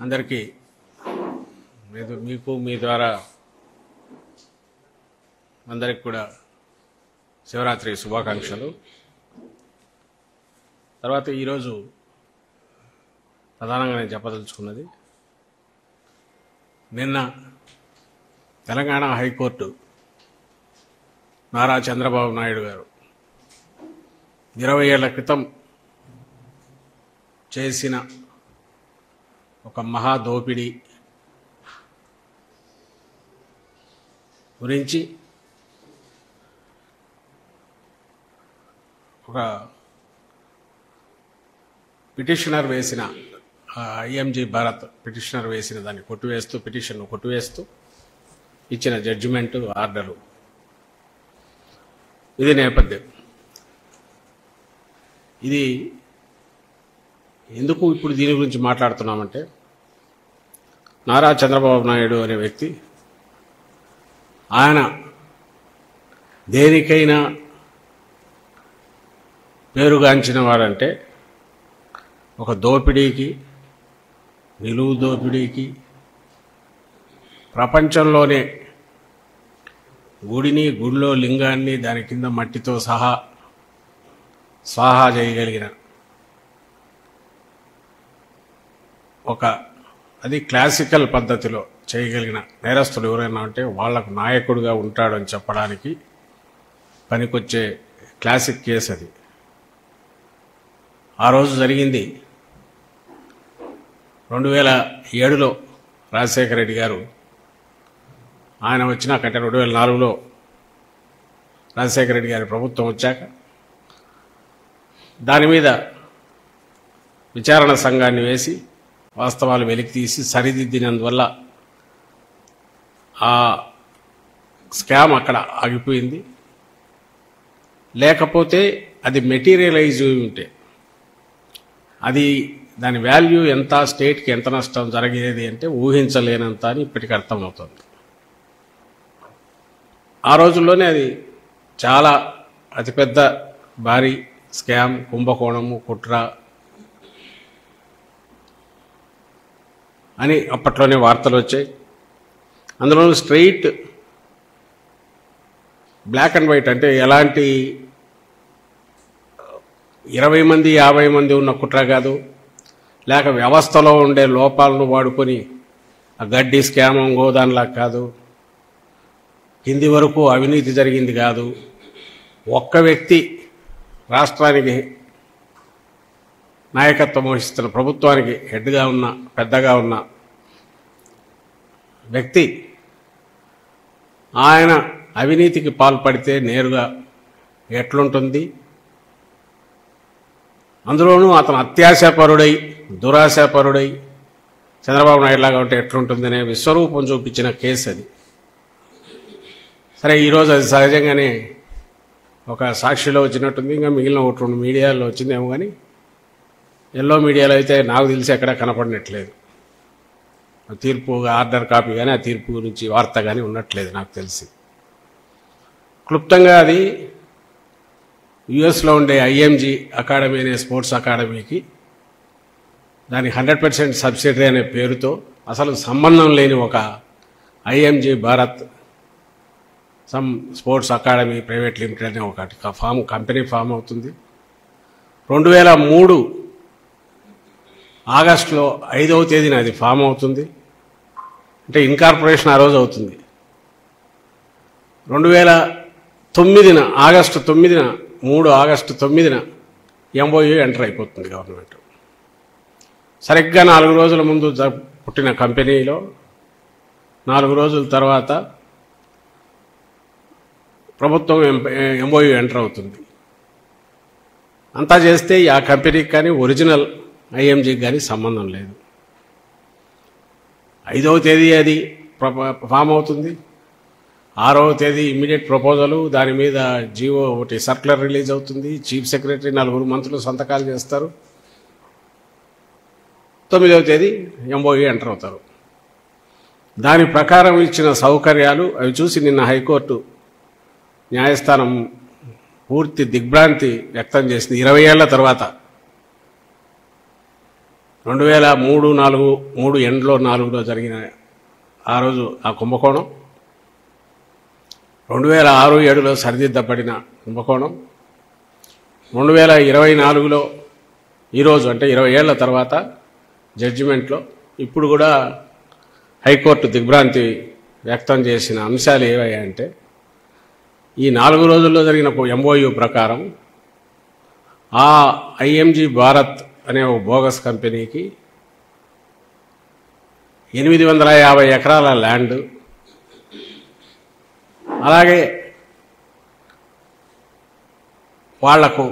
అందరికీ మీకు మీ ద్వారా అందరికి కూడా శివరాత్రి శుభాకాంక్షలు. తర్వాత ఈరోజు ప్రధానంగా నేను చెప్పదలుచుకున్నది, నిన్న తెలంగాణ హైకోర్టు నారా చంద్రబాబు నాయుడు గారు 20 ఏళ్ల క్రితం చేసిన ఒక మహా దోపిడీ గురించి ఒక పిటిషనర్ వేసిన ఐఎంజీ భారత్ పిటిషనర్ వేసిన దాన్ని పిటిషన్ను కొట్టివేస్తూ ఇచ్చిన జడ్జిమెంటు ఆర్డరు, ఇది నేపథ్యం. ఇది ఎందుకు ఇప్పుడు దీని గురించి మాట్లాడుతున్నామంటే, నారా చంద్రబాబు నాయుడు అనే వ్యక్తి ఆయన దేనికైనా పేరుగాంచిన వాడంటే ఒక దోపిడీకి, నిలువు దోపిడీకి, ప్రపంచంలోనే గుడిని, గుడిలో లింగాన్ని దాని కింద మట్టితో సహా స్వాహా చేయగలిగిన అది క్లాసికల్ పద్ధతిలో చేయగలిగిన నేరస్తుడు ఎవరైనా ఉంటే వాళ్లకు నాయకుడిగా ఉంటాడని చెప్పడానికి పనికొచ్చే క్లాసిక్ కేసు అది. ఆ రోజు జరిగింది 2007లో రాజశేఖర రెడ్డి గారు ఆయన వచ్చినాకంటే 2004లో రాజశేఖర రెడ్డి గారి ప్రభుత్వం వచ్చాక దాని మీద విచారణ సంఘాన్ని వేసి వాస్తవాలు వెలికి తీసి సరిదిద్దినందువల్ల ఆ స్కామ్ అక్కడ ఆగిపోయింది. లేకపోతే అది మెటీరియలైజ్ ఉంటే అది దాని వాల్యూ ఎంత, స్టేట్కి ఎంత నష్టం జరిగేది అంటే ఊహించలేనంత అని ఇప్పటికి అర్థమవుతుంది. ఆ రోజుల్లోనే అది చాలా అతిపెద్ద భారీ స్కామ్, కుంభకోణము, కుట్ర అని అప్పట్లోనే వార్తలు వచ్చాయి. అందులో స్ట్రెయిట్ బ్లాక్ అండ్ వైట్, అంటే ఎలాంటి 20 మంది 50 మంది ఉన్న కుట్ర కాదు, లేక వ్యవస్థలో ఉండే లోపాలను వాడుకొని ఆ గడ్డి స్కామ్ గోదాన్లా కాదు, కింది వరకు అవినీతి జరిగింది కాదు. ఒక్క వ్యక్తి రాష్ట్రానికి నాయకత్వం వహిస్తున్న, ప్రభుత్వానికి హెడ్గా ఉన్న, పెద్దగా ఉన్న వ్యక్తి ఆయన అవినీతికి పాల్పడితే నేరుగా ఎట్లుంటుంది, అందులోనూ అతను అత్యాశాపరుడై, దురాశాపరుడై చంద్రబాబు నాయుడు లాగా ఉంటే ఎట్లుంటుందనే విశ్వరూపం చూపించిన కేసు అది. సరే, ఈరోజు అది సహజంగానే ఒక సాక్షిలో వచ్చినట్టుంది, ఇంకా మిగిలిన 1-2 మీడియాలో వచ్చిందేమో, కానీ ఎల్లో మీడియాలో అయితే నాకు తెలిసి ఎక్కడా కనపడినట్లేదు. తీర్పు ఆర్డర్ కాపీ కానీ ఆ తీర్పు గురించి వార్త కానీ ఉన్నట్లేదు నాకు తెలిసి. క్లుప్తంగా అది యుఎస్లో ఉండే ఐఎంజీ అకాడమీ అనే స్పోర్ట్స్ అకాడమీకి దాని 100% సబ్సిడరీ అనే పేరుతో అసలు సంబంధం లేని ఒక IMG Bharat sports academy private limited అనే ఒకటి కంపెనీ ఫామ్ అవుతుంది. 2003 ఆగస్టులో 5వ తేదీన అది ఫామ్ అవుతుంది. అంటే ఇన్కార్పొరేషన్ ఆ రోజు అవుతుంది. 2009 ఆగస్టు 9న ఎంఓయూ ఎంటర్ అయిపోతుంది గవర్నమెంట్. సరిగ్గా 4 రోజుల ముందు పుట్టిన కంపెనీలో 4 రోజుల తర్వాత ప్రభుత్వం ఎంఓయూ ఎంటర్ అవుతుంది. అంతా చేస్తే ఆ కంపెనీకి కానీ ఒరిజినల్ ఐఎంజీకి కానీ సంబంధం లేదు. 5వ తేదీ అది ఫామ్ అవుతుంది. 6వ తేదీ ఇమ్మీడియట్ ప్రపోజలు, దాని మీద జీవో ఒకటి సర్క్యులర్ రిలీజ్ అవుతుంది. చీఫ్ సెక్రటరీ 4 మంత్రులు సంతకాలు చేస్తారు. 9వ తేదీ ఎంఓయూ ఎంటర్ అవుతారు. దాని ప్రకారం ఇచ్చిన సౌకర్యాలు అవి చూసి నిన్న హైకోర్టు న్యాయస్థానం పూర్తి దిగ్భ్రాంతి వ్యక్తం చేసింది. 20 ఏళ్ల తర్వాత 2003 ఎండ్లో 4లో జరిగిన ఆ రోజు ఆ కుంభకోణం, 2006-7లో సరిదిద్దబడిన కుంభకోణం, 2024లో ఈరోజు అంటే 20 ఏళ్ల తర్వాత జడ్జిమెంట్లో ఇప్పుడు కూడా హైకోర్టు దిగ్భ్రాంతి వ్యక్తం చేసిన అంశాలు ఏవయ్యాయంటే, ఈ 4 రోజుల్లో జరిగిన MOU ప్రకారం ఆ IMG భారత్ అనే ఒక బోగస్ కంపెనీకి 850 ఎకరాల ల్యాండ్, అలాగే వాళ్లకు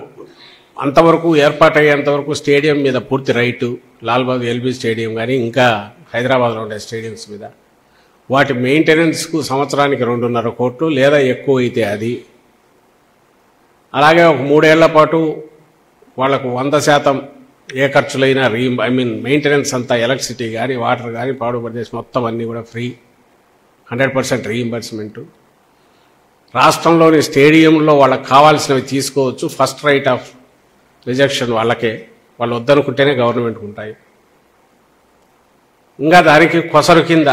అంతవరకు ఏర్పాటయ్యేంతవరకు స్టేడియం మీద పూర్తి right, Lal Bahadur LB stadium కానీ ఇంకా హైదరాబాద్లో ఉండే స్టేడియంస్ మీద వాటి మెయింటెనెన్స్కు సంవత్సరానికి 2.5 కోట్లు లేదా ఎక్కువ అయితే అది, అలాగే ఒక 3 ఏళ్ల పాటు వాళ్లకు 100% ఏ ఖర్చులైనా మెయింటెనెన్స్ అంతా ఎలక్ట్రిసిటీ కానీ వాటర్ కానీ పవర్ ప్రదేశ్ మొత్తం అన్నీ కూడా ఫ్రీ, 100% రీయింబర్స్మెంటు. రాష్ట్రంలోని స్టేడియంలో వాళ్ళకి కావాల్సినవి తీసుకోవచ్చు, ఫస్ట్ రైట్ ఆఫ్ రిజెక్షన్ వాళ్ళకే, వాళ్ళు వద్దనుకుంటేనే గవర్నమెంట్కి ఉంటాయి. ఇంకా దానికి కొసరు కింద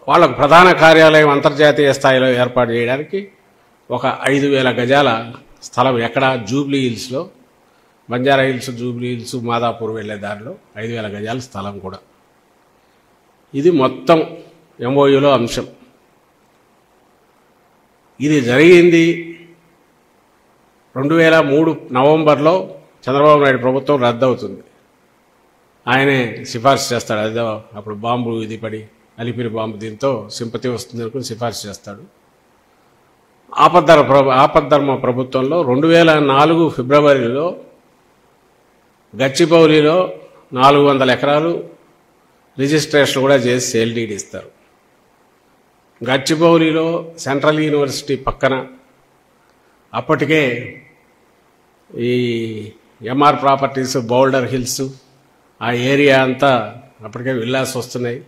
వాళ్ళకు ప్రధాన కార్యాలయం అంతర్జాతీయ స్థాయిలో ఏర్పాటు చేయడానికి ఒక 5,000 గజాల స్థలం, ఎక్కడ జూబ్లీ హిల్స్లో, Banjara hills, Jubilee hills, Madhapur వెళ్లే దారిలో 5,000 గజాల స్థలం కూడా. ఇది మొత్తం MOUలో అంశం. ఇది జరిగింది 2003 నవంబర్లో చంద్రబాబు నాయుడు ప్రభుత్వం రద్దవుతుంది. ఆయనే సిఫార్సు చేస్తాడు, అదే అప్పుడు బాంబు ఇది పడి అలిపిరి బాంబు, దీంతో సింపతి వస్తుంది అనుకుని సిఫార్సు చేస్తాడు. ఆపద్ధర్మ ప్రభుత్వంలో 2004 ఫిబ్రవరిలో గచ్చిబౌలిలో 400 ఎకరాలు రిజిస్ట్రేషన్ కూడా చేసి సేల్ డీడ్ ఇస్తారు. గచ్చిబౌలిలో సెంట్రల్ యూనివర్సిటీ పక్కన అప్పటికే ఈ MR ప్రాపర్టీస్, బౌల్డర్ హిల్స్ ఆ ఏరియా అంతా అప్పటికే విల్లాస్ వస్తున్నాయి.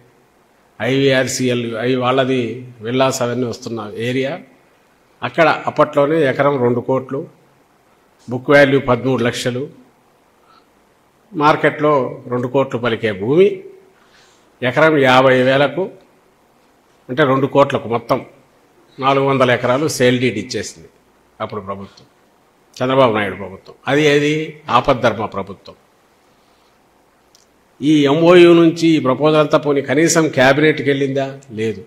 IVRCL వాళ్ళది విల్లాస్ అవన్నీ వస్తున్న ఏరియా. అక్కడ అప్పట్లోనే ఎకరం 2 కోట్లు, బుక్ వాల్యూ 13 లక్షలు, మార్కెట్లో 2 కోట్లు పలికే భూమి ఎకరం 50,000కు, అంటే 2 కోట్లకు మొత్తం 400 ఎకరాలు సేల్ డీడ్ ఇచ్చేసింది అప్పుడు ప్రభుత్వం, చంద్రబాబు నాయుడు ప్రభుత్వం. అది ఆపద్ధర్మ ప్రభుత్వం. ఈ MOU నుంచి ఈ ప్రపోజల్ అంతా పోనీ కనీసం క్యాబినెట్కి వెళ్ళిందా? లేదు.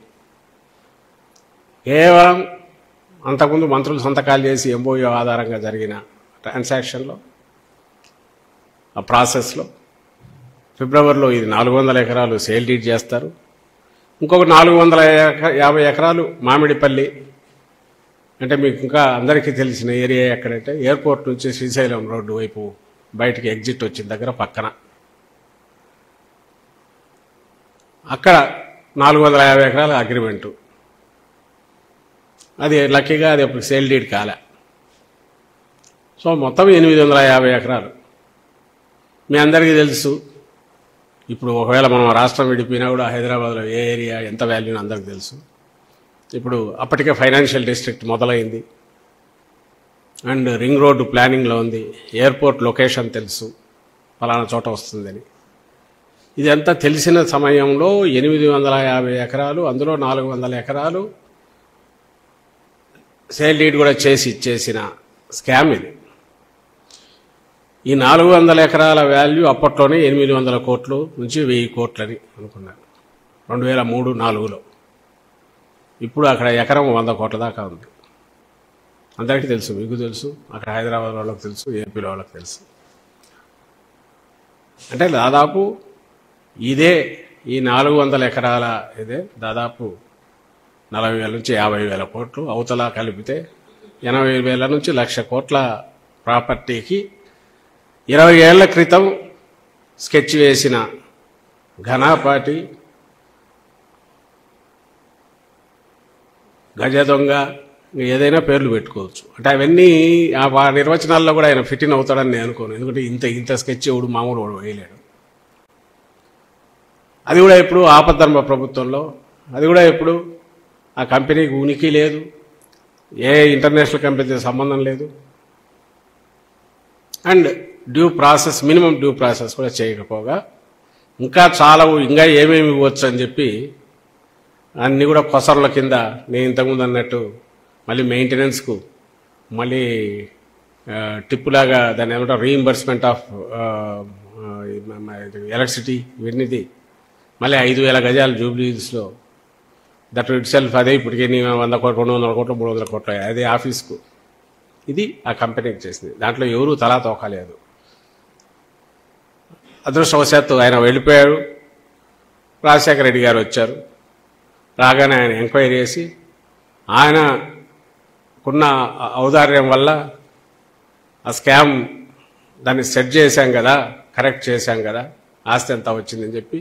కేవలం అంతకుముందు మంత్రులు సంతకాలు చేసి MOU ఆధారంగా జరిగిన ట్రాన్సాక్షన్లో, ఆ ప్రాసెస్లో ఫిబ్రవరిలో ఇది 400 ఎకరాలు సేల్ డీడ్ చేస్తారు. ఇంకొక 450 ఎకరాలు మామిడిపల్లి, అంటే మీకు ఇంకా అందరికీ తెలిసిన ఏరియా ఎక్కడంటే ఎయిర్పోర్ట్ నుంచి శ్రీశైలం రోడ్డు వైపు బయటికి ఎగ్జిట్ వచ్చిన దగ్గర పక్కన, అక్కడ 450 ఎకరాల అగ్రిమెంటు. అది లక్కీగా అది అప్పుడు సేల్ డీడ్ కాలే. సో మొత్తం 850 ఎకరాలు. మీ అందరికీ తెలుసు, ఇప్పుడు ఒకవేళ మనం రాష్ట్రం విడిపోయినా కూడా హైదరాబాద్లో ఏ ఏరియా ఎంత వాల్యూని అందరికీ తెలుసు. ఇప్పుడు అప్పటికే ఫైనాన్షియల్ డిస్ట్రిక్ట్ మొదలైంది, అండ్ రింగ్ రోడ్డు ప్లానింగ్లో ఉంది, ఎయిర్పోర్ట్ లొకేషన్ తెలుసు, ఫలానా చోట వస్తుందని. ఇదంతా తెలిసిన సమయంలో 850 ఎకరాలు, అందులో 400 ఎకరాలు సేల్ డీడ్ కూడా చేసి ఇచ్చేసిన స్కామ్ ఇది. ఈ 400 ఎకరాల వాల్యూ అప్పట్లోనే 800 కోట్లు నుంచి 1000 కోట్లని అనుకున్నారు 2003-4లో. ఇప్పుడు అక్కడ ఎకరం 100 కోట్ల దాకా ఉంది. అందరికీ తెలుసు, మీకు తెలుసు, అక్కడ హైదరాబాద్ వాళ్ళకి తెలుసు, ఏపీలో వాళ్ళకి తెలుసు. అంటే దాదాపు ఇదే ఈ 400 ఎకరాల ఇదే దాదాపు 40,000 నుంచి 50,000 కోట్లు, అవతల కలిపితే 80,000 నుంచి 1,00,000 కోట్ల ప్రాపర్టీకి 20 ఏళ్ల క్రితం స్కెచ్ వేసిన ఘనాపాటి, గజ దొంగ, ఏదైనా పేర్లు పెట్టుకోవచ్చు. అంటే అవన్నీ ఆ నిర్వచనాల్లో కూడా ఆయన ఫిట్ ఇన్ అవుతాడని నేను అనుకోను. ఎందుకంటే ఇంత స్కెచ్ ఎవడు మామూలు వాడు వేయలేడు. అది కూడా ఎప్పుడు ఆపద్ధర్మ ప్రభుత్వంలో, అది కూడా ఎప్పుడు ఆ కంపెనీకి ఉనికి లేదు, ఏ ఇంటర్నేషనల్ కంపెనీతో సంబంధం లేదు. అండ్ మినిమం డ్యూ ప్రాసెస్ కూడా చేయకపోగా ఇంకా చాలా ఇంకా ఏమేమి ఇవ్వచ్చు అని చెప్పి అన్నీ కూడా కొసర్ల కింద నేను ఇంతకుముందు అన్నట్టు మళ్ళీ మెయింటెనెన్స్కు మళ్ళీ టిప్పులాగా దాన్ని ఏమంటారు రీఇంబర్స్మెంట్ ఆఫ్ ఎలక్ట్రిసిటీ ఇవన్నీది మళ్ళీ 5,000 గజాలు జూబ్లీస్లో దట్ ఇట్ సెల్ఫ్ అదే ఇప్పటికే 100 కోట్లు 200 కోట్లు 300 కోట్లు అదే ఆఫీస్కు ఇది ఆ కంపెనీకి చేసింది. దాంట్లో ఎవరూ తలా తోకాలేదు. అదృష్టవశాత్తు ఆయన వెళ్ళిపోయారు. రాజశేఖర రెడ్డి గారు వచ్చారు. రాగానే ఆయన ఎంక్వైరీ చేసి ఆయనకున్న ఔదార్యం వల్ల ఆ స్కామ్ దాన్ని సెట్ చేశాం కదా, కరెక్ట్ చేశాం కదా, ఆస్తి ఎంత వచ్చిందని చెప్పి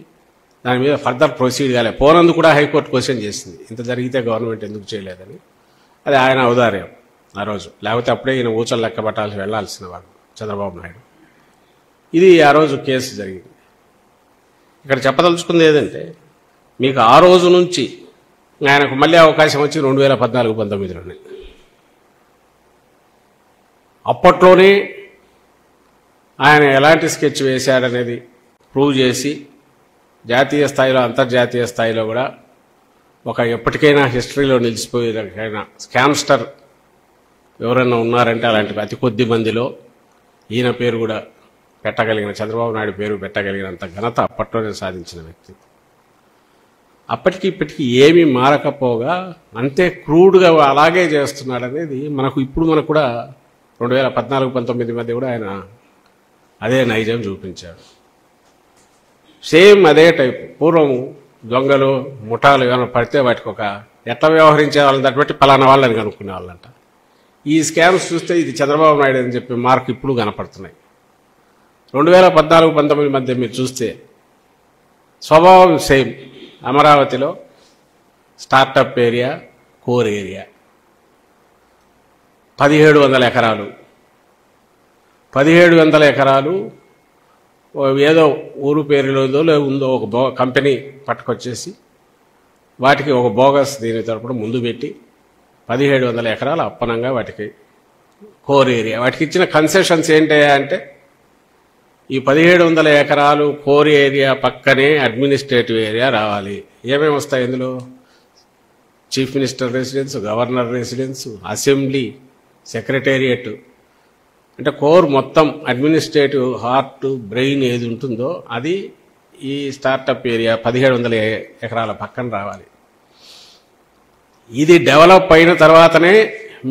దాని మీద ఫర్దర్ ప్రొసీడ్ కాలే. పోనందు కూడా హైకోర్టు క్వశ్చన్ చేసింది, ఇంత జరిగితే గవర్నమెంట్ ఎందుకు చేయలేదని. అది ఆయన ఔదార్యం ఆ రోజు. లేకపోతే అప్పుడే ఈయన ఊచలు లెక్క పట్టాల్సి వెళ్లాల్సిన వాడు చంద్రబాబు నాయుడు. ఇది ఆ రోజు కేసు జరిగింది. ఇక్కడ చెప్పదలుచుకుంది ఏదంటే, మీకు ఆ రోజు నుంచి ఆయనకు మళ్ళీ అవకాశం వచ్చి 2014-19లోనే అప్పట్లోనే ఆయన ఎలాంటి స్కెచ్ వేశాడనేది ప్రూవ్ చేసి జాతీయ స్థాయిలో అంతర్జాతీయ స్థాయిలో కూడా ఒక ఎప్పటికైనా హిస్టరీలో నిలిచిపోయేదైనా స్కామ్స్టర్ ఎవరైనా ఉన్నారంటే అలాంటి అతి కొద్ది మందిలో ఈయన పేరు కూడా పెట్టగలిగిన, చంద్రబాబు నాయుడు పేరు పెట్టగలిగినంత ఘనత అప్పట్లోనే సాధించిన వ్యక్తి. అప్పటికి ఇప్పటికీ ఏమీ మారకపోగా అంతే క్రూడ్గా అలాగే చేస్తున్నాడనేది మనకు కూడా 2014-19 మధ్య కూడా ఆయన అదే నైజం చూపించాడు. సేమ్ అదే టైపు. పూర్వం దొంగలు ముఠాలు ఏమైనా పడితే వాటికి ఒక ఎట్లా వ్యవహరించే వాళ్ళని దాన్ని బట్టి పలానా వాళ్ళని కనుక్కునే వాళ్ళంట. ఈ స్కామ్స్ చూస్తే ఇది చంద్రబాబు నాయుడు అని చెప్పి మార్కు ఇప్పుడు కనపడుతున్నాయి. 2014-19 మధ్య మీరు చూస్తే స్వభావం సేమ్. అమరావతిలో స్టార్టప్ ఏరియా, కోర్ ఏరియా 1700 ఎకరాలు. 1700 ఎకరాలు ఏదో ఊరు పేరులోదో ఉందో ఒక కంపెనీ పట్టుకొచ్చేసి వాటికి ఒక బోగస్ దీని తరపున ముందు పెట్టి 1700 ఎకరాలు అప్పనంగా వాటికి కోర్ ఏరియా. వాటికి ఇచ్చిన కన్సెషన్స్ ఏంటయ్యా అంటే, ఈ 1700 ఎకరాలు కోర్ ఏరియా పక్కనే అడ్మినిస్ట్రేటివ్ ఏరియా రావాలి. ఏమేమి వస్తాయి ఇందులో? Chief minister residence, governor residence, assembly, secretariat. అంటే కోర్ మొత్తం అడ్మినిస్ట్రేటివ్ హార్ట్ బ్రెయిన్ ఏది ఉంటుందో అది ఈ స్టార్టప్ ఏరియా 1700 ఎకరాల పక్కన రావాలి. ఇది డెవలప్ అయిన తర్వాతనే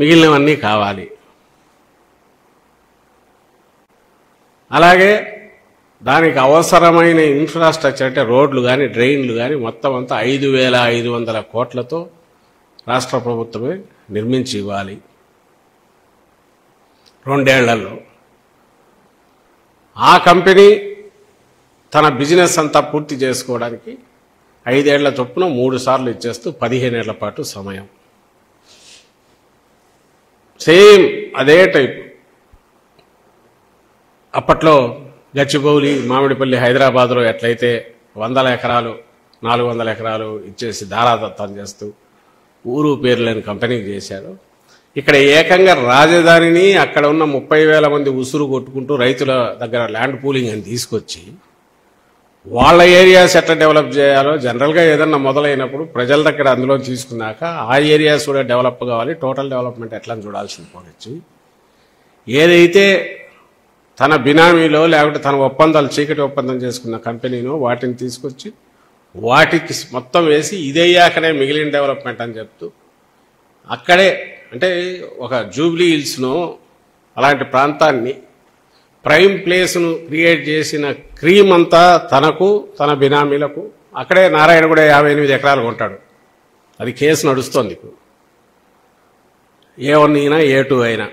మిగిలినవన్నీ కావాలి. అలాగే దానికి అవసరమైన ఇన్ఫ్రాస్ట్రక్చర్ అంటే రోడ్లు కానీ డ్రైన్లు కానీ మొత్తం అంతా 5,500 కోట్లతో రాష్ట్ర ప్రభుత్వమే నిర్మించి ఇవ్వాలి 2 ఏళ్లలో. ఆ కంపెనీ తన బిజినెస్ అంతా పూర్తి చేసుకోవడానికి 5 ఏళ్ల చొప్పున 3 సార్లు ఇచ్చేస్తూ 15 ఏళ్ల పాటు సమయం. సేమ్ అదే టైప్. అప్పట్లో గచ్చిబౌలి, మామిడిపల్లి, హైదరాబాద్లో ఎట్లయితే 100 ఎకరాలు 400 ఎకరాలు ఇచ్చేసి ధారాదత్తం చేస్తూ ఊరు పేరు లేని కంపెనీకి చేశారు. ఇక్కడ ఏకంగా రాజధానిని అక్కడ ఉన్న 30,000 మంది ఉసురు కొట్టుకుంటూ రైతుల దగ్గర ల్యాండ్ పూలింగ్ అని తీసుకొచ్చి వాళ్ళ ఏరియాస్ ఎట్లా డెవలప్ చేయాలో, జనరల్గా ఏదన్నా మొదలైనప్పుడు ప్రజల దగ్గర అందులో తీసుకున్నాక ఆ ఏరియాస్ కూడా డెవలప్ కావాలి, టోటల్ డెవలప్మెంట్ ఎట్లా చూడాల్సింది పోవచ్చు. ఏదైతే తన బినామీలో లేకపోతే తన ఒప్పందాలు చీకటి ఒప్పందం చేసుకున్న కంపెనీనో వాటిని తీసుకొచ్చి వాటికి మొత్తం వేసి ఇదయ్యాకనే మిగిలిన డెవలప్మెంట్ అని చెప్తూ అక్కడే అంటే ఒక జూబ్లీ హిల్స్ను అలాంటి ప్రాంతాన్ని ప్రైమ్ ప్లేస్ను క్రియేట్ చేసిన క్రీమ్ అంతా తనకు తన బినామీలకు. అక్కడే నారాయణ కూడా 58 ఎకరాలు కొంటాడు. అది కేసు నడుస్తోంది ఇప్పుడు. A1 అయినా A2 అయినా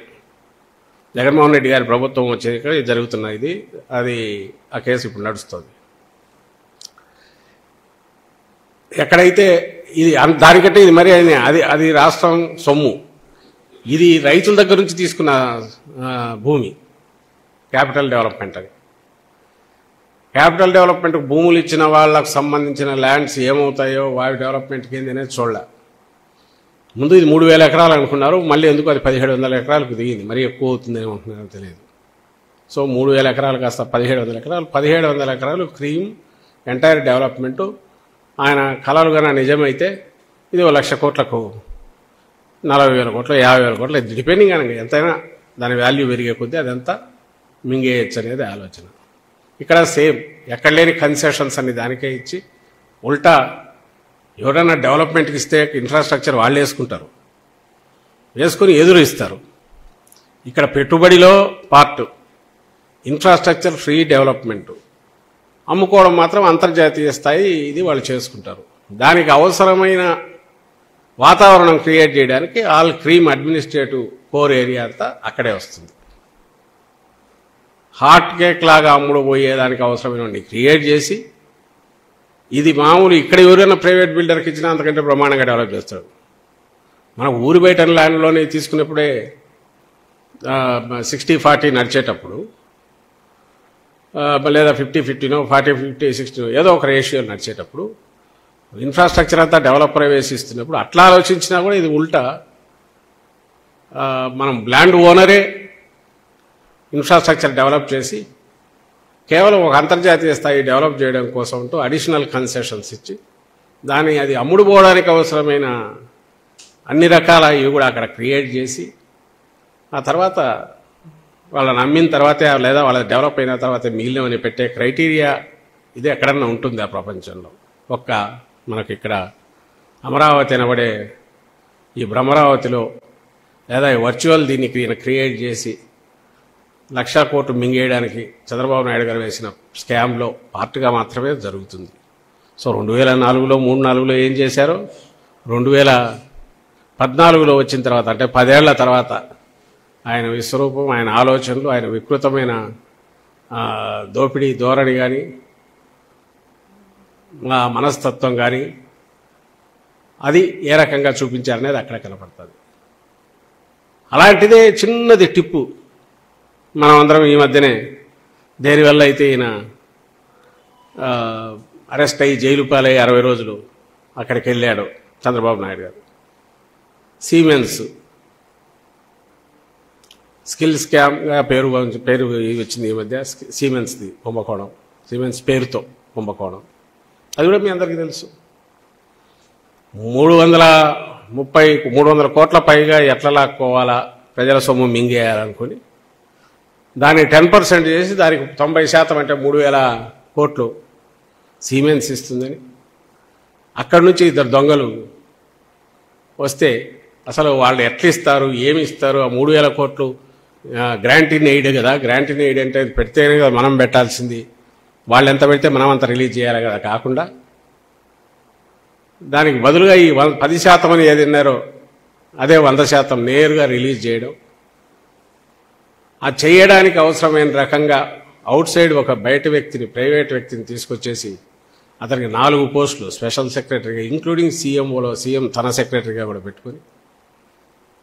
జగన్మోహన్ రెడ్డి గారి ప్రభుత్వం వచ్చాక జరుగుతున్న ఇది అది ఆ కేసు ఇప్పుడు నడుస్తుంది. ఎక్కడైతే ఇది దానికంటే ఇది మరి అది రాష్ట్రం సొమ్ము. ఇది రైతుల దగ్గర నుంచి తీసుకున్న భూమి. క్యాపిటల్ డెవలప్మెంట్ అది. క్యాపిటల్ డెవలప్మెంట్ భూములు ఇచ్చిన వాళ్ళకు సంబంధించిన ల్యాండ్స్ ఏమవుతాయో వాటి డెవలప్మెంట్కి ఏంది అనేది చూడాల. ముందు ఇది 3,000 ఎకరాలు అనుకున్నారు, మళ్ళీ ఎందుకు అది 1,700 ఎకరాలకు దిగింది. మరీ ఎక్కువ అవుతుంది ఏమంటున్నారో తెలియదు. సో 3,000 ఎకరాలు కాస్త 1,700 ఎకరాలు, 1,700 ఎకరాలు క్రీమ్ ఎంటైర్ డెవలప్మెంటు. ఆయన కలలు కన్నా నిజమైతే ఇది 1,00,000 కోట్లకు 40,000 కోట్లు 50,000 కోట్లు డిపెండింగ్ అనగా ఎంతైనా దాని వాల్యూ పెరిగే కొద్దీ అదంతా మింగేయచ్చు అనేది ఆలోచన. ఇక్కడ సేమ్ ఎక్కడ లేని కన్సెషన్స్ అన్ని దానికే ఇచ్చి ఉల్టా ఎవరైనా డెవలప్మెంట్కి ఇస్తే ఇన్ఫ్రాస్ట్రక్చర్ వాళ్ళు వేసుకుని ఎదురు ఇస్తారు. ఇక్కడ పెట్టుబడిలో పార్ట్ ఇన్ఫ్రాస్ట్రక్చర్ ఫ్రీ డెవలప్మెంట్, అమ్ముకోవడం మాత్రం అంతర్జాతీయ స్థాయి ఇది వాళ్ళు చేసుకుంటారు. దానికి అవసరమైన వాతావరణం క్రియేట్ చేయడానికి all cream administrative core area అంతా అక్కడే వస్తుంది. హాట్ కేక్ లాగా అమ్ముడు పోయేదానికి అవసరమైనవి క్రియేట్ చేసి ఇది మామూలు ఇక్కడ ఎవరైనా ప్రైవేట్ బిల్డర్కి ఇచ్చినా అంతకంటే బ్రహ్మాండంగా డెవలప్ చేస్తాడు. మనం ఊరి బయట ల్యాండ్లోనే తీసుకున్నప్పుడే 60-40 నడిచేటప్పుడు లేదా 50-50 40-50-60 ఏదో ఒక రేషియో నడిచేటప్పుడు ఇన్ఫ్రాస్ట్రక్చర్ అంతా డెవలపర్ వేసిస్తున్నప్పుడు అట్లా ఆలోచించినా కూడా ఇది ఉల్టా మనం ల్యాండ్ ఓనరే ఇన్ఫ్రాస్ట్రక్చర్ డెవలప్ చేసి కేవలం ఒక అంతర్జాతీయ స్థాయి డెవలప్ చేయడం కోసం అడిషనల్ కన్సెషన్స్ ఇచ్చి అది అమ్ముడు పోవడానికి అవసరమైన అన్ని రకాల ఇవి కూడా అక్కడ క్రియేట్ చేసి ఆ తర్వాత వాళ్ళని అమ్మిన తర్వాతే లేదా వాళ్ళ డెవలప్ అయిన తర్వాత మిగిలినవని పెట్టే క్రైటీరియా ఇది ఎక్కడన్నా ఉంటుంది ఆ ప్రపంచంలో. మనకి ఇక్కడ అమరావతి అనబడే ఈ భ్రమరావతిలో లేదా వర్చువల్ దీన్ని క్రియేట్ చేసి 1,00,000 కోట్లు మింగేయడానికి చంద్రబాబు నాయుడు గారు వేసిన స్కామ్లో పార్ట్గా మాత్రమే జరుగుతుంది. సో 2004లో 3-4లో ఏం చేశారో 2014లో వచ్చిన తర్వాత అంటే 10 ఏళ్ల తర్వాత ఆయన విశ్వరూపం, ఆయన ఆలోచనలు, ఆయన వికృతమైన దోపిడీ ధోరణి కానీ మనస్తత్వం కానీ అది ఏ రకంగా చూపించారనేది అక్కడ కనపడుతుంది. అలాంటిదే చిన్నది టిప్పు మనం అందరం ఈ మధ్యనే దేనివల్ల అయితే ఈయన అరెస్ట్ అయ్యి జైలు పాలై 60 రోజులు అక్కడికి వెళ్ళాడు చంద్రబాబు నాయుడు గారు. సీమెన్స్ స్కిల్ స్కామ్గా పేరు వచ్చింది ఈ మధ్య. సీమెన్స్ది కుంభకోణం, సీమెన్స్ పేరుతో కుంభకోణం, అది కూడా మీ అందరికీ తెలుసు. 300 కోట్ల పైగా ఎట్లా లాక్కోవాలా, ప్రజల సొమ్ము మింగేయాలనుకుని దాన్ని 10% చేసి దానికి 90% అంటే 3,000 కోట్లు సీమెన్స్ ఇస్తుందని అక్కడి నుంచి 2 దొంగలు వస్తే అసలు వాళ్ళు ఎట్లా ఇస్తారు, ఏమి ఇస్తారు, ఆ 3,000 కోట్లు గ్రాంట్ ఇన్ ఎయిడ్ కదా. గ్రాంట్ ఇన్ ఎయిడ్ అంటే పెడితేనే కదా మనం పెట్టాల్సింది, వాళ్ళు ఎంత పెడితే మనం అంత రిలీజ్ చేయాలి కదా. కాకుండా దానికి బదులుగా ఈ 10% అని ఏది విన్నారో అదే 100% నేరుగా రిలీజ్ చేయడం. ఆ చేయడానికి అవసరమైన రకంగా అవుట్ సైడ్ ఒక బయట వ్యక్తిని, ప్రైవేట్ వ్యక్తిని తీసుకొచ్చేసి అతనికి 4 పోస్టులు స్పెషల్ సెక్రటరీగా ఇంక్లూడింగ్ సీఎంఓలో సీఎం తన సెక్రటరీగా కూడా పెట్టుకుని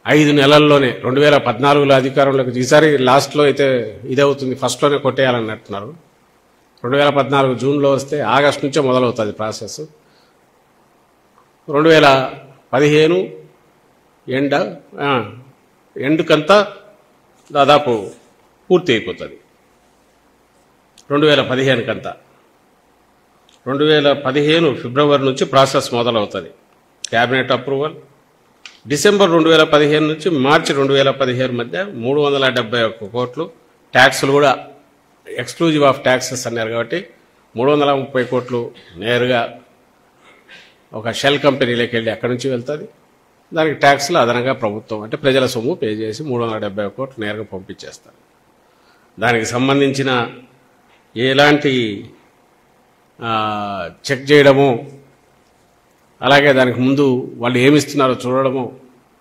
5 నెలల్లోనే 2014లో అధికారంలోకి, ఈసారి లాస్ట్లో అయితే ఇదవుతుంది, ఫస్ట్లోనే కొట్టేయాలన్నట్టున్నారు. 2014 జూన్లో వస్తే ఆగస్టు నుంచే మొదలవుతుంది ప్రాసెస్. 2015 ఎండుకంతా దాదాపు పూర్తి అయిపోతుంది. 2015 కంతా 2015 ఫిబ్రవరి నుంచి ప్రాసెస్ మొదలవుతుంది. క్యాబినెట్ అప్రూవల్ డిసెంబర్ 2015 నుంచి మార్చి 2017 మధ్య 371 కోట్లు ట్యాక్సులు కూడా ఎక్స్క్లూజివ్ ఆఫ్ ట్యాక్సెస్ అన్నారు కాబట్టి 330 కోట్లు నేరుగా ఒక షెల్ కంపెనీలోకి వెళ్ళి అక్కడి నుంచి వెళ్తుంది. దానికి ట్యాక్స్లు అదనంగా ప్రభుత్వం అంటే ప్రజల సొమ్ము పే చేసి 370 కోట్లు నేరుగా పంపించేస్తారు. దానికి సంబంధించిన ఎలాంటి చెక్ చేయడము, అలాగే దానికి ముందు వాళ్ళు ఏమిస్తున్నారో చూడడము,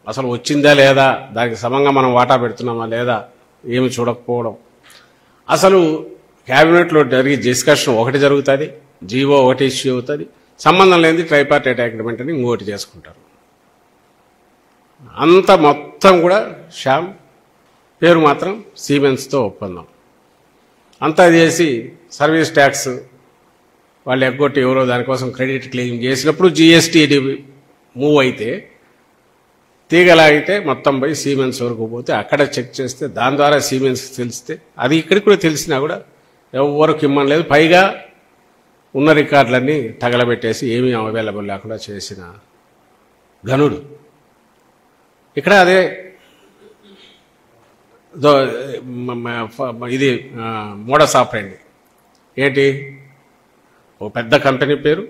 అసలు వచ్చిందా లేదా, దానికి సమంగా మనం వాటా పెడుతున్నామా లేదా ఏమి చూడకపోవడం, అసలు క్యాబినెట్లో జరిగే డిస్కషన్ ఒకటి జరుగుతుంది, జీవో ఒకటి ఇష్యూ అవుతుంది, సంబంధం లేనిది ట్రైపార్టైట్ అగ్రిమెంట్ అని ఇంకోటి చేసుకుంటారు. అంత మొత్తం కూడా శ్యామ్, పేరు మాత్రం సీమెన్స్తో ఒప్పందం. అంతా చేసి సర్వీస్ ట్యాక్స్ వాళ్ళు ఎగ్గొట్టి ఎవరో దానికోసం క్రెడిట్ క్లెయిమ్ చేసినప్పుడు జీఎస్టీ మూవ్ అయితే తీగలాగితే మొత్తం పోయి సీమెన్స్ వరకు పోతే అక్కడ చెక్ చేస్తే దాని ద్వారా సీమెన్స్ తెలిస్తే అది ఇక్కడికి కూడా తెలిసినా కూడా ఎవరికి ఇమ్మని లేదు. పైగా ఉన్న రికార్డులన్నీ తగలబెట్టేసి ఏమీ అవైలబుల్ లేకుండా చేసిన ఘనుడు. ఇక్కడ అదే ఇది మోడస్ ఆపరేండి ఏంటి, ఓ పెద్ద కంపెనీ పేరు,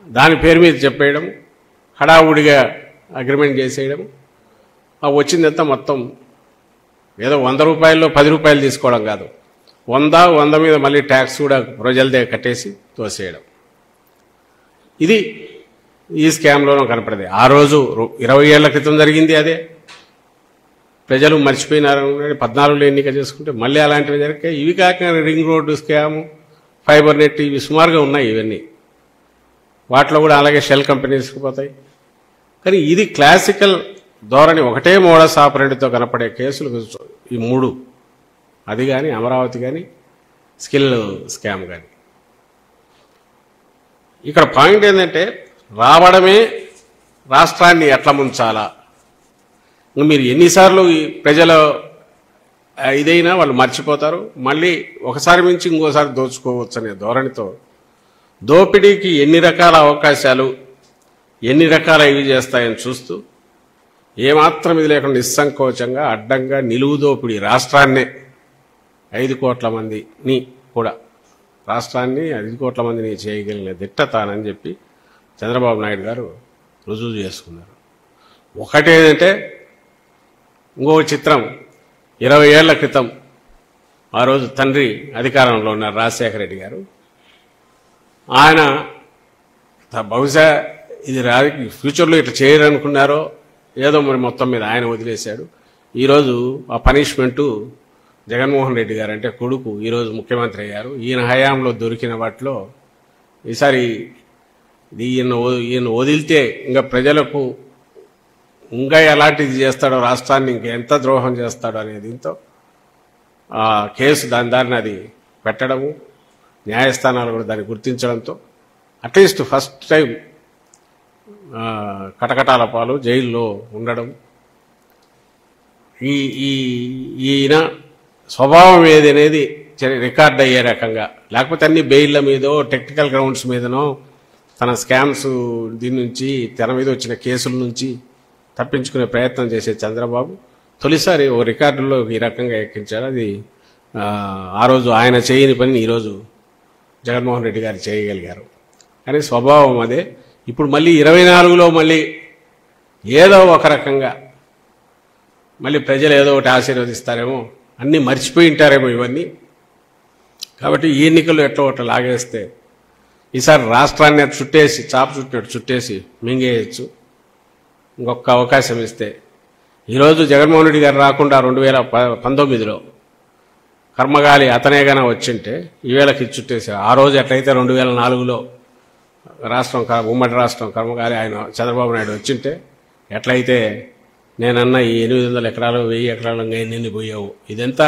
దాని పేరు మీద చెప్పేయడం, హడావుడిగా అగ్రిమెంట్ చేసేయడం, ఆ వచ్చిందంతా మొత్తం ఏదో 100 రూపాయల్లో 10 రూపాయలు తీసుకోవడం కాదు, 100 మీద మళ్ళీ ట్యాక్స్ కూడా ప్రజలదే కట్టేసి తోసేయడం. ఇది ఈ స్కామ్లోనూ కనపడేది. ఆ రోజు 20 ఏళ్ల క్రితం జరిగింది అదే. ప్రజలు మర్చిపోయినారు. 14లో ఎన్నిక చేసుకుంటే మళ్ళీ అలాంటివి జరిగాయి. ఇవి కాక ring road scam, fibre net, ఇవి సుమారుగా ఉన్నాయి. ఇవన్నీ వాటిలో కూడా అలాగే షెల్ కంపెనీస్కి పోతాయి. కానీ ఇది క్లాసికల్ ధోరణి. ఒకటే మోడస్ ఆపరెంట్తో కనపడే కేసులు ఈ 3. అది కానీ అమరావతి కానీ స్కిల్ స్కామ్ కానీ. ఇక్కడ పాయింట్ ఏంటంటే రావడమే రాష్ట్రాన్ని ఎట్లా ముంచాలా. మీరు ఎన్నిసార్లు ఈ ప్రజల ఇదైనా వాళ్ళు మర్చిపోతారు. మళ్ళీ ఒకసారి మించి ఇంకోసారి దోచుకోవచ్చు అనే ధోరణితో దోపిడీకి ఎన్ని రకాల అవకాశాలు, ఎన్ని రకాల ఇవి చేస్తాయని చూస్తూ ఏమాత్రం ఇది లేకుండా నిస్సంకోచంగా అడ్డంగా నిలువు దోపిడీ రాష్ట్రాన్నే 5 కోట్ల మందిని కూడా రాష్ట్రాన్ని 5 కోట్ల మందిని చేయగలిగిన దిట్ట తానని చెప్పి చంద్రబాబు నాయుడు గారు రుజువు చేసుకున్నారు. ఒకటేంటంటే ఇంకో చిత్రం, 20 ఏళ్ల క్రితం ఆ రోజు తండ్రి అధికారంలో ఉన్నారు రాజశేఖర రెడ్డి గారు. ఆయన బహుశా ఇది ఫ్యూచర్లో ఇట్లా చేయరనుకున్నారో ఏదో మరి మొత్తం మీద ఆయన వదిలేశాడు. ఈరోజు ఆ పనిష్మెంటు జగన్మోహన్ రెడ్డి గారు అంటే కొడుకు ఈరోజు ముఖ్యమంత్రి అయ్యారు. ఈయన హయాంలో దొరికిన వాటిలో ఈసారి ఈయన వదిలితే ఇంకా ప్రజలకు ఇంకా ఎలాంటిది చేస్తాడో, రాష్ట్రాన్ని ఇంకెంత ద్రోహం చేస్తాడో అనే దీంతో ఆ కేసు దారిని అది పెట్టడము, న్యాయస్థానాలు కూడా దాన్ని గుర్తించడంతో అట్లీస్ట్ ఫస్ట్ టైం కటకటాల పాలు జైల్లో ఉండడం. ఈయన స్వభావం ఏదనేది రికార్డ్ అయ్యే రకంగా, లేకపోతే అన్ని బెయిల్ల మీదో టెక్నికల్ గ్రౌండ్స్ మీదనో తన స్కామ్స్ దీని నుంచి తెర మీద వచ్చిన కేసుల నుంచి తప్పించుకునే ప్రయత్నం చేసే చంద్రబాబు తొలిసారి ఓ రికార్డుల్లో ఈ రకంగా ఎక్కించారు. అది ఆ రోజు ఆయన చేయని పని ఈరోజు జగన్మోహన్ రెడ్డి గారు చేయగలిగారు. కానీ స్వభావం అదే. ఇప్పుడు మళ్ళీ 24లో మళ్ళీ ఏదో ఒక రకంగా మళ్ళీ ప్రజలు ఏదో ఒకటి ఆశీర్వదిస్తారేమో, అన్నీ మర్చిపోయి ఉంటారేమో ఇవన్నీ. కాబట్టి ఈ ఎన్నికల్లో ఎట్లా ఒకటి లాగేస్తే ఈసారి రాష్ట్రాన్ని చుట్టేసి చాప చుట్టినట్టు చుట్టేసి మింగేయచ్చు. ఇంకొక అవకాశం ఇస్తే ఈరోజు జగన్మోహన్ రెడ్డి గారు రాకుండా 2019లో కర్మగాలి అతనేగానే వచ్చింటే ఈవేళకి చుట్టేశారు. ఆ రోజు ఎట్లయితే 2004లో రాష్ట్రం ఉమ్మడి రాష్ట్రం కర్మగాలి ఆయన చంద్రబాబు నాయుడు వచ్చింటే ఎట్లయితే నేనన్నా ఈ 800 ఎకరాలు 1000 ఎకరాలు ఎన్ని పోయావు, ఇదంతా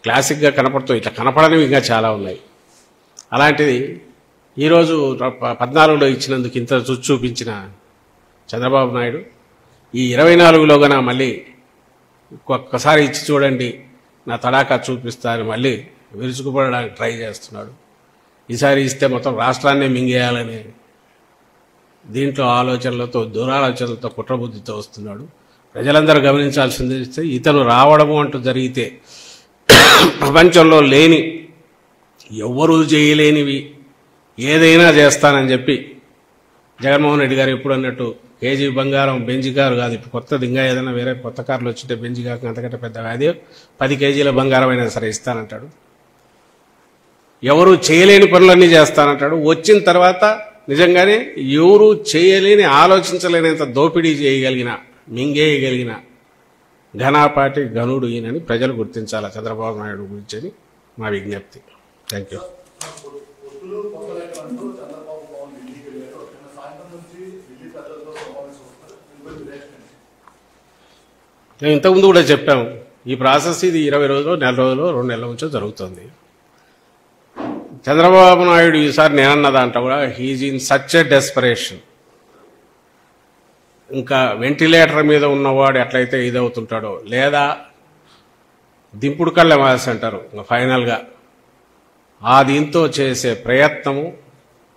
క్లాసిక్గా కనపడుతూ ఇట్లా కనపడనివి ఇంకా చాలా ఉన్నాయి. అలాంటిది ఈరోజు 14లో ఇచ్చినందుకు ఇంత చూపించిన చంద్రబాబు నాయుడు ఈ 24లో గన మళ్ళీ ఒక్కసారి ఇచ్చి చూడండి నా తడాకా చూపిస్తా అని మళ్ళీ విరుచుకుపడడానికి ట్రై చేస్తున్నాడు. ఈసారి ఇస్తే మొత్తం రాష్ట్రాన్నే మింగేయాలనే దీంట్లో ఆలోచనలతో దురాలోచనలతో కుట్రబుద్ధితో వస్తున్నాడు. ప్రజలందరూ గమనించాల్సింది ఇతను రావడము అంటూ జరిగితే ప్రపంచంలో లేని ఎవ్వరూ చేయలేనివి ఏదైనా చేస్తానని చెప్పి జగన్మోహన్ రెడ్డి గారు ఎప్పుడు అన్నట్టు కేజీ బంగారం బెంజి కారు కాదు, ఇప్పుడు కొత్తది ఇంకా ఏదైనా వేరే కొత్త కార్లు వచ్చింటే బెంజి కాక అంతకంటే పెద్ద అదే 10 కేజీల బంగారం అయినా సరే ఇస్తానంటాడు. ఎవరు చేయలేని పనులన్నీ చేస్తానంటాడు. వచ్చిన తర్వాత నిజంగానే ఎవరు చేయలేని ఆలోచించలేనంత దోపిడీ చేయగలిగిన మింగేయగలిగిన ఘనాపాటి ఘనుడు ఈయనని ప్రజలు గుర్తించాలా చంద్రబాబు నాయుడు గురించి అని మా విజ్ఞప్తి. Thank you. మేము ఇంతకుముందు కూడా చెప్పాము, ఈ ప్రాసెస్ ఇది 20 రోజులు, నెల రోజులు, 2 నెలల నుంచో జరుగుతుంది. చంద్రబాబు నాయుడు ఈసారి నేనన్న దాంట్లో కూడా he's in such a desperation. ఇంకా వెంటిలేటర్ మీద ఉన్నవాడు ఎట్లయితే ఇదవుతుంటాడో, లేదా దింపుడు కళ్ళ మాస్ అంటారు ఫైనల్గా, ఆ దీంతో చేసే ప్రయత్నము,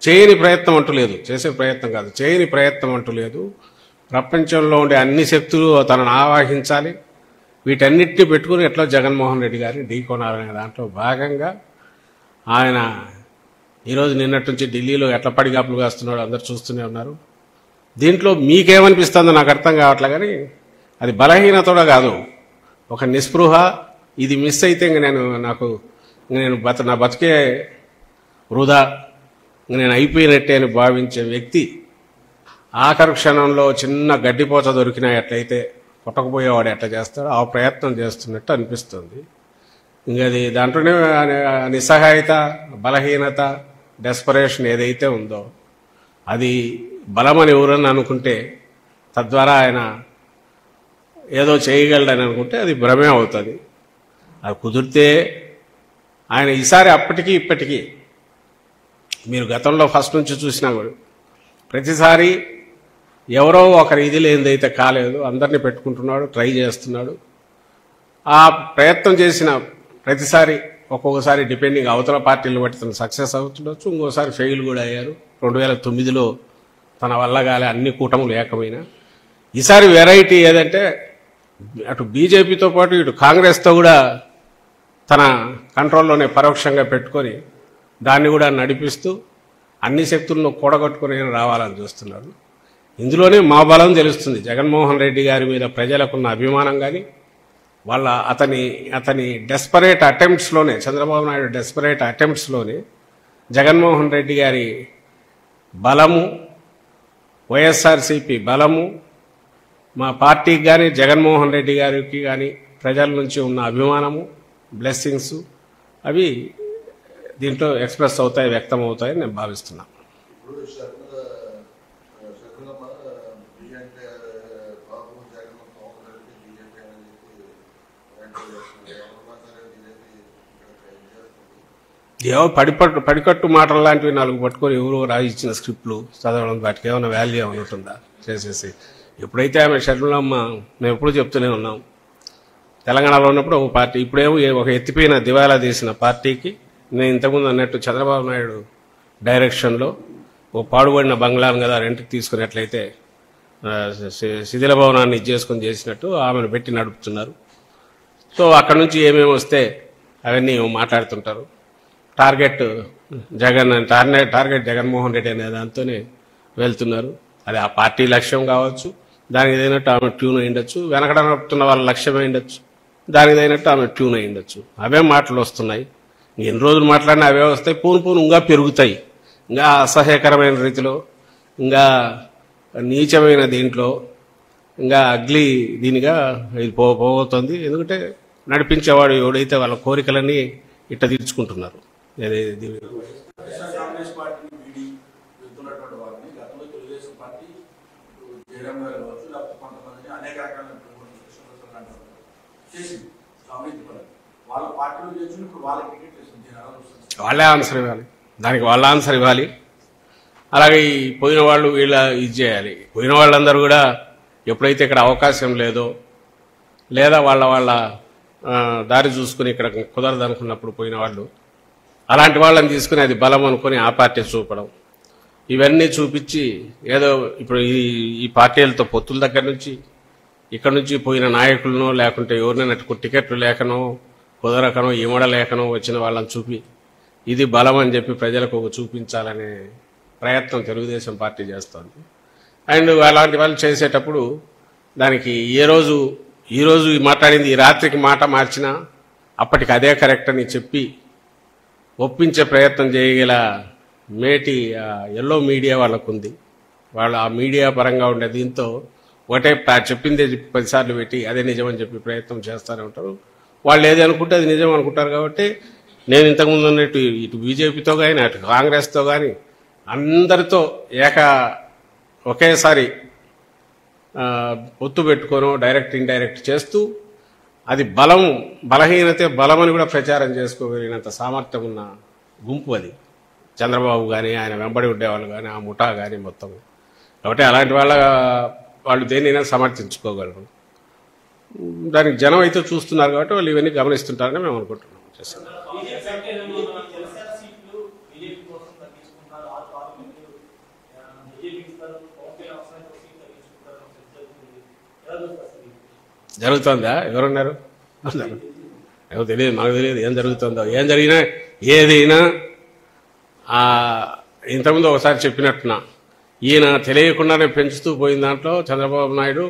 చేయని ప్రయత్నం అంటూ లేదు, చేసే ప్రయత్నం కాదు, చేయని ప్రయత్నం అంటూ లేదు. ప్రపంచంలో ఉండే అన్ని శక్తులు తనను ఆవాహించాలి, వీటన్నిటిని పెట్టుకుని ఎట్లా జగన్మోహన్ రెడ్డి గారిని ఢీకొనాలనే దాంట్లో భాగంగా ఆయన ఈరోజు నిన్నటి నుంచి ఢిల్లీలో ఎట్లా పడిగాపులు కాస్తున్నాడో అందరు చూస్తూనే ఉన్నారు. దీంట్లో మీకేమనిపిస్తుందో నాకు అర్థం కావట్లే, కానీ అది బలహీనతోడా కాదు, ఒక నిస్పృహ. ఇది మిస్ అయితే ఇంక నేను నా బతికే వృధా, నేను అయిపోయినట్టే అని భావించే వ్యక్తి ఆఖరి క్షణంలో చిన్న గడ్డిపోత దొరికినా ఎట్లయితే కొట్టకపోయేవాడు ఎట్లా చేస్తాడో ఆ ప్రయత్నం చేస్తున్నట్టు అనిపిస్తుంది. ఇంకా అది దాంట్లోనే నిస్సహాయత, బలహీనత, డెస్పరేషన్ ఏదైతే ఉందో అది బలమని ఎవరని అనుకుంటే, తద్వారా ఆయన ఏదో చేయగలడని అనుకుంటే అది భ్రమే అవుతుంది. అది కుదిరితే ఆయన ఈసారి అప్పటికీ ఇప్పటికీ మీరు గతంలో ఫస్ట్ నుంచి చూసినా కూడా ప్రతిసారి ఎవరో ఒకరి ఇది లేనిదైతే కాలేదు, అందరినీ పెట్టుకుంటున్నాడు, ట్రై చేస్తున్నాడు. ఆ ప్రయత్నం చేసిన ప్రతిసారి ఒక్కొక్కసారి డిపెండింగ్ అవతల పార్టీలు బట్టి తను సక్సెస్ అవుతుండొచ్చు, ఇంకోసారి ఫెయిల్ కూడా అయ్యారు. 2009లో తన వల్ల కాలే, అన్ని కూటములు ఏకమైన. ఈసారి వెరైటీ ఏదంటే అటు బీజేపీతో పాటు ఇటు కాంగ్రెస్తో కూడా తన కంట్రోల్లోనే పరోక్షంగా పెట్టుకొని దాన్ని కూడా నడిపిస్తూ అన్ని శక్తులను కూడగట్టుకుని రావాలని చూస్తున్నారు. ఇందులోనే మా బలం తెలుస్తుంది. జగన్మోహన్ రెడ్డి గారి మీద ప్రజలకున్న అభిమానం కానీ, వాళ్ళ అతని డెస్పరేట్ అటెంప్ట్స్లోనే, చంద్రబాబు నాయుడు డెస్పరేట్ అటెంప్ట్స్లోనే జగన్మోహన్ రెడ్డి గారి బలము, వైఎస్ఆర్సీపీ బలము, మా పార్టీకి కానీ జగన్మోహన్ రెడ్డి గారికి కానీ ప్రజల నుంచి ఉన్న అభిమానము, బ్లెస్సింగ్స్ అవి దీంట్లో ఎక్స్ప్రెస్ అవుతాయి, వ్యక్తం అవుతాయని నేను భావిస్తున్నాను. ఏవో పడికట్టు మాటలు లాంటివి 4 పట్టుకొని ఎవరో రాయించిన స్క్రిప్ట్లు చదవడం, వాటికి ఏమైనా వాల్యూ ఏమైనా ఉంటుందా చేసేసి. ఎప్పుడైతే ఆమె షర్మిలమ్మ, మేము ఎప్పుడు చెప్తూనే ఉన్నాం, తెలంగాణలో ఉన్నప్పుడు ఒక పార్టీ, ఇప్పుడేమో ఒక ఎత్తిపోయిన దివాలా తీసిన పార్టీకి, నేను ఇంతకుముందు అన్నట్టు చంద్రబాబు నాయుడు డైరెక్షన్లో ఓ పాడుబడిన బంగ్లాను కదా రెంట్కి తీసుకున్నట్లయితే శిథిల భవనాన్ని ఇచ్చేసుకొని చేసినట్టు ఆమెను పెట్టి నడుపుతున్నారు. సో అక్కడ నుంచి ఏమేమి వస్తే అవన్నీ మాట్లాడుతుంటారు. టార్గెట్ జగన్మోహన్ రెడ్డి అనే దాంతోనే వెళ్తున్నారు. అది ఆ పార్టీ లక్ష్యం కావచ్చు, దానికి తగినట్టు ఆమె ట్యూన్ అయ్యిండొచ్చు, వెనకడ నడుపుతున్న వాళ్ళ లక్ష్యం అయ్యిండొచ్చు, దానికి తగినట్టు ఆమె ట్యూన్ అయ్యిండొచ్చు. అవే మాటలు వస్తున్నాయి. ఎన్ని రోజులు మాట్లాడినా అవే వస్తాయి, పూను ఇంకా పెరుగుతాయి. ఇంకా అసహ్యకరమైన రీతిలో, ఇంకా నీచమైన దీంట్లో, ఇంకా అగ్లీ దీనిగా ఇది పోబోతుంది. ఎందుకంటే నడిపించేవాడు ఎవడైతే వాళ్ళ కోరికలన్నీ ఇట్ట తీర్చుకుంటున్నారు. వాళ్ళే ఆన్సర్ ఇవ్వాలి, దానికి వాళ్ళ ఆన్సర్ ఇవ్వాలి. అలాగే ఈ పోయిన వాళ్ళు వీళ్ళ ఇది చేయాలి. పోయిన వాళ్ళందరూ కూడా ఎప్పుడైతే ఇక్కడ అవకాశం లేదో, లేదా వాళ్ళ దారి చూసుకుని ఇక్కడ కుదరదు అనుకున్నప్పుడు పోయిన వాళ్ళు, అలాంటి వాళ్ళని తీసుకుని అది బలం అనుకుని ఆ పార్టీ చూపడం, ఇవన్నీ చూపించి ఏదో ఇప్పుడు ఈ పార్టీలతో పొత్తుల దగ్గర నుంచి ఇక్కడ నుంచి పోయిన నాయకులను, లేకుంటే ఎవరినైనా టికెట్లు లేకనో కుదరకనో ఇమడలేకనో వచ్చిన వాళ్ళని చూపి ఇది బలం అని చెప్పి ప్రజలకు చూపించాలనే ప్రయత్నం తెలుగుదేశం పార్టీ చేస్తోంది. అండ్ అలాంటి వాళ్ళు చేసేటప్పుడు దానికి ఈరోజు మాట్లాడింది ఈ రాత్రికి మాట మార్చినా అప్పటికి అదే కరెక్ట్ అని చెప్పి ఒప్పించే ప్రయత్నం చేయగల మేటి ఎల్లో మీడియా వాళ్ళకు ఉంది. వాళ్ళు ఆ మీడియా పరంగా ఉండే దీంతో ఒకటే చెప్పిందే 10 సార్లు పెట్టి అదే నిజమని చెప్పి ప్రయత్నం చేస్తూనే ఉంటారు. వాళ్ళు ఏది అనుకుంటే అది నిజం అనుకుంటారు. కాబట్టి నేను ఇంతకుముందు ఉన్నట్టు ఇటు బీజేపీతో కానీ అటు కాంగ్రెస్తో కానీ అందరితో ఒకేసారి పొత్తు పెట్టుకోను డైరెక్ట్ ఇండైరెక్ట్ చేస్తూ అది బలహీనతే బలమని కూడా ప్రచారం చేసుకోగలిగినంత సామర్థ్యం ఉన్న గుంపు అది. చంద్రబాబు కానీ ఆయన వెంబడి ఉండేవాళ్ళు కానీ ఆ ముఠా కానీ మొత్తం. కాబట్టి అలాంటి వాళ్ళ వాళ్ళు దేన్నైనా సమర్థించుకోగలరు. దానికి జనం అయితే చూస్తున్నారు కాబట్టి వాళ్ళు ఇవన్నీ గమనిస్తుంటారని మేము అనుకుంటున్నాం. జరుగుతుందా? ఎవరున్నారు? ఏమో తెలియదు, మనకు తెలియదు ఏం జరుగుతుందో. ఏం జరిగినా ఏదైనా ఇంతకుముందు ఒకసారి చెప్పినట్టున్నా, ఈయన తెలియకుండానే పెంచుతూ పోయిన దాంట్లో చంద్రబాబు నాయుడు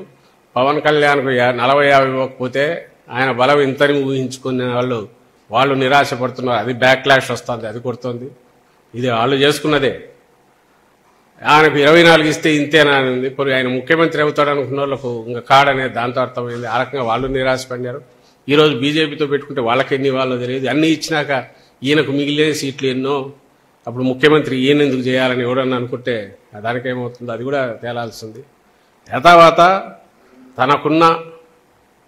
పవన్ కళ్యాణ్కు 40-50 ఇవ్వకపోతే ఆయన బలం ఇంతని ఊహించుకునే వాళ్ళు నిరాశపడుతున్నారు. అది బ్యాక్లాష్ వస్తుంది, అది కొడుతుంది. ఇది వాళ్ళు చేసుకున్నదే. ఆయనకు 24 ఇస్తే ఇంతేనా అని ఉంది. ఇప్పుడు ఆయన ముఖ్యమంత్రి అవుతాడు అనుకున్న వాళ్ళకు ఇంకా కాడనే దాంతో అర్థమైంది. ఆ రకంగా వాళ్ళు నిరాశపడినారు. ఈరోజు బీజేపీతో పెట్టుకుంటే వాళ్ళకి ఎన్ని వాళ్ళో తెలియదు. అన్నీ ఇచ్చినాక ఈయనకు మిగిలిన సీట్లు ఎన్నో, అప్పుడు ముఖ్యమంత్రి ఈయన ఎందుకు చేయాలని ఎవడన్నా అనుకుంటే దానికేమవుతుందో అది కూడా తేలాల్సింది. తర్వాత తనకున్న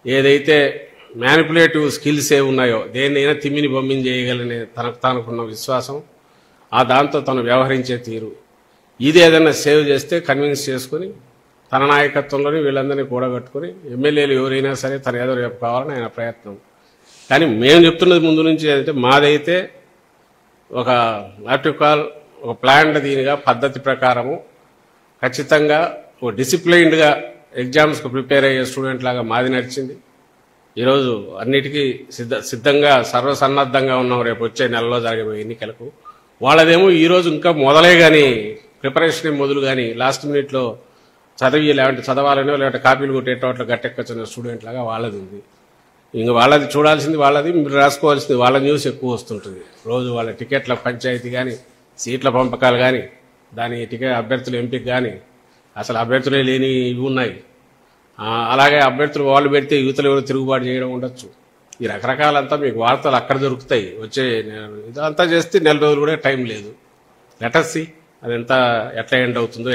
ఏదైతే మ్యానిపులేటివ్ స్కిల్స్ ఉన్నాయో దేన్నైనా తిమ్మిని బొమ్మిని చేయగలనే తనకున్న విశ్వాసం, దాంతో తను వ్యవహరించే తీరు, ఇది ఏదైనా సేవ్ చేస్తే కన్విన్స్ చేసుకుని తన నాయకత్వంలోని వీళ్ళందరినీ కూడగట్టుకుని ఎమ్మెల్యేలు ఎవరైనా సరే తన ఏదో రేపు కావాలని ఆయన ప్రయత్నం. కానీ మేము చెప్తున్నది ముందు నుంచి ఏంటంటే మాదైతే ఒక నాట్యుకాల్, ఒక ప్లాన్డ్ దీనిగా పద్ధతి ప్రకారము ఖచ్చితంగా ఒక డిసిప్లైన్డ్గా ఎగ్జామ్స్కు ప్రిపేర్ అయ్యే స్టూడెంట్ లాగా మాది నడిచింది. ఈరోజు అన్నిటికీ సిద్ధంగా సర్వసన్నద్ధంగా ఉన్నాం రేపు వచ్చే నెలలో జరిగే ఎన్నికలకు. వాళ్ళదేమో ఈరోజు ఇంకా మొదలే కానీ ప్రిపరేషన్ మొదలు కానీ లాస్ట్ మినిట్లో చదవాలనో లేదంటే కాపీలు కొట్టేటోట్ల గట్టెక్కచ్చిన స్టూడెంట్ లాగా వాళ్ళది ఉంది. ఇంక వాళ్ళది చూడాల్సింది వాళ్ళది, మీరు రాసుకోవాల్సింది వాళ్ళ న్యూస్ ఎక్కువ వస్తుంటుంది. రోజు వాళ్ళ టికెట్ల పంచాయతీ కానీ, సీట్ల పంపకాలు కానీ, దాని అభ్యర్థుల ఎంపిక కానీ, అసలు అభ్యర్థులే లేని ఇవి ఉన్నాయి. అలాగే అభ్యర్థులు వాళ్ళు పెడితే యువతలు ఎవరు తిరుగుబాటు చేయడం ఉండొచ్చు. ఈ రకరకాలంతా మీకు వార్తలు అక్కడ దొరుకుతాయి. ఇదంతా చేస్తే నెల రోజులు కూడా టైం లేదు. లెటర్సీ అదంతా ఎట్లా ఎండ్ అవుతుందో,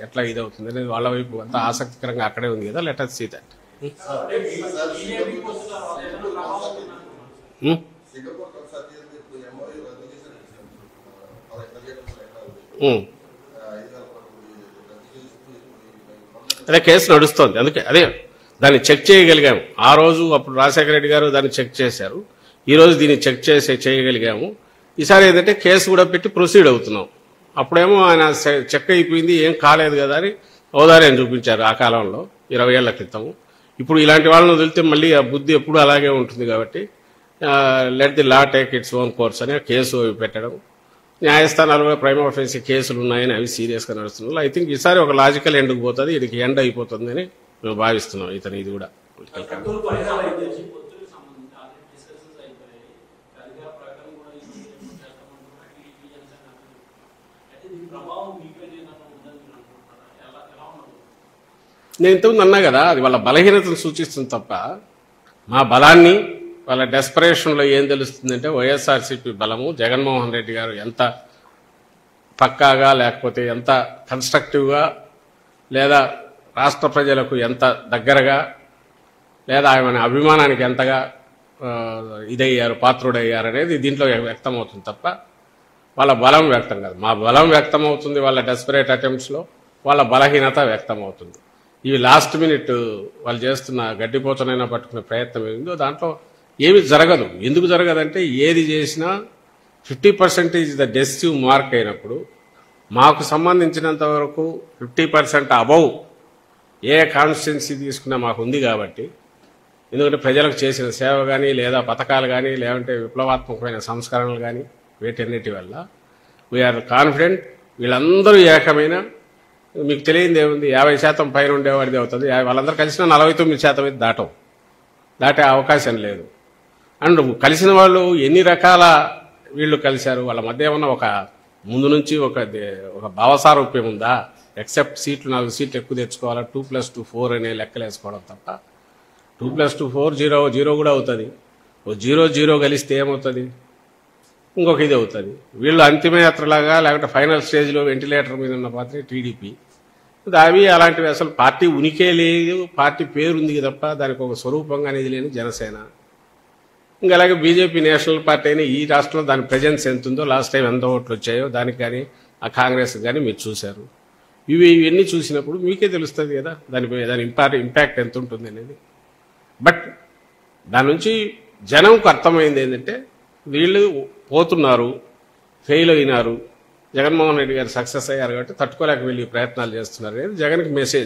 ఎట్లా ఇది అవుతుంది అనేది వాళ్ళ వైపు అంతా ఆసక్తికరంగా అక్కడే ఉంది కదా. లెటర్సీ దట్. అదే కేసు నడుస్తోంది. అందుకే దాన్ని చెక్ చేయగలిగాము. ఆ రోజు అప్పుడు రాజశేఖర రెడ్డి గారు దాన్ని చెక్ చేశారు. ఈరోజు దీన్ని చెక్ చేయగలిగాము. ఈసారి ఏంటంటే కేసు కూడా పెట్టి ప్రొసీడ్ అవుతున్నాం. అప్పుడేమో ఆయన చెక్ అయిపోయింది, ఏం కాలేదు కదా అని ఔదార్యం చూపించారు ఆ కాలంలో 20 ఏళ్ల క్రితం. ఇప్పుడు ఇలాంటి వాళ్ళని వదిలితే మళ్ళీ ఆ బుద్ధి ఎప్పుడు అలాగే ఉంటుంది. కాబట్టి let the law take its own course అని కేసు పెట్టడం, న్యాయస్థానాలు కూడా ప్రైమ్ ఆఫీస్ కేసులు ఉన్నాయని అవి సీరియస్గా నడుస్తున్నారు. ఐ థింక్ ఈసారి ఒక లాజికల్ ఎండ్కు పోతుంది, ఇది ఎండ్ అయిపోతుందని మేము భావిస్తున్నాం. ఇది కూడా నేను ఇంతకుముందు అన్నా కదా, అది వాళ్ళ బలహీనతను సూచిస్తుంది తప్ప మా బలాన్ని, వాళ్ళ డెస్పరేషన్లో ఏం తెలుస్తుందంటే వైఎస్ఆర్సీపీ బలము, జగన్మోహన్ రెడ్డి గారు ఎంత పక్కాగా లేకపోతే ఎంత కన్స్ట్రక్టివ్గా లేదా రాష్ట్ర ప్రజలకు ఎంత దగ్గరగా లేదా ఆయన అభిమానానికి ఎంతగా పాత్రుడయ్యారు అనేది దీంట్లో వ్యక్తమవుతుంది తప్ప వాళ్ళ బలం వ్యక్తం కాదు. మా బలం వ్యక్తమవుతుంది వాళ్ళ డెస్పరేట్ అటెంప్ట్స్లో, వాళ్ళ బలహీనత వ్యక్తమవుతుంది. ఇవి లాస్ట్ మినిట్ వాళ్ళు చేస్తున్న గడ్డిపోతనైనా పట్టుకునే ప్రయత్నం ఏమిందో దాంట్లో ఏమి జరగదు. ఎందుకు జరగదంటే ఏది చేసినా 50% ద డెసిసివ్ మార్క్ అయినప్పుడు మాకు సంబంధించినంత వరకు 50% అబౌవ్ ఏ కాన్స్టిట్యున్సీ తీసుకున్నా మాకు ఉంది. కాబట్టి ఎందుకంటే ప్రజలకు చేసిన సేవ కానీ లేదా పథకాలు కానీ లేదంటే విప్లవాత్మకమైన సంస్కరణలు కానీ వీటన్నిటి వల్ల వీఆర్ కాన్ఫిడెంట్. వీళ్ళందరూ ఏకమైన, మీకు తెలియంది ఏముంది, 50% పైన ఉండేవాడిది అవుతుంది. వాళ్ళందరూ కలిసిన 49% అయితే దాటే అవకాశం లేదు. అండ్ కలిసిన వాళ్ళు ఎన్ని రకాల వీళ్ళు కలిశారు, వాళ్ళ మధ్య ఏమన్నా ఒక ముందు నుంచి ఒక భావసారూప్యం ఉందా? ఎక్సెప్ట్ 4 సీట్లు ఎక్కువ తెచ్చుకోవాలా, 2+2 4 అనే లెక్కలు వేసుకోవడం తప్ప 2+2 4 0 కూడా అవుతుంది. 0 కలిస్తే ఏమవుతుంది, ఇంకొక ఇది అవుతుంది. వీళ్ళు అంతిమయాత్రలాగా లేకపోతే ఫైనల్ స్టేజ్లో వెంటిలేటర్ మీద ఉన్న పార్టీ టీడీపీ. అవి అలాంటివి అసలు పార్టీ ఉనికే లేదు, పార్టీ పేరు ఉంది తప్ప దానికి ఒక స్వరూపంగా అనేది లేని జనసేన. ఇంకా అలాగే బీజేపీ నేషనల్ పార్టీ అయినా ఈ రాష్ట్రంలో దాని ప్రెజెన్స్ ఎంత ఉందో, లాస్ట్ టైం ఎంత ఓట్లు వచ్చాయో దానికి కానీ ఆ కాంగ్రెస్ కానీ మీరు చూశారు. ఇవన్నీ చూసినప్పుడు మీకే తెలుస్తుంది కదా దాని ఇంపాక్ట్ ఎంత ఉంటుంది అనేది. బట్ దాని నుంచి జనంకు అర్థమైంది ఏంటంటే వీళ్ళు పోతున్నారు, ఫెయిల్ అయినారు, జగన్మోహన్ రెడ్డి గారు సక్సెస్ అయ్యారు కాబట్టి తట్టుకోలేక వీళ్ళు ప్రయత్నాలు చేస్తున్నారు అనేది జగన్కి మెసేజ్.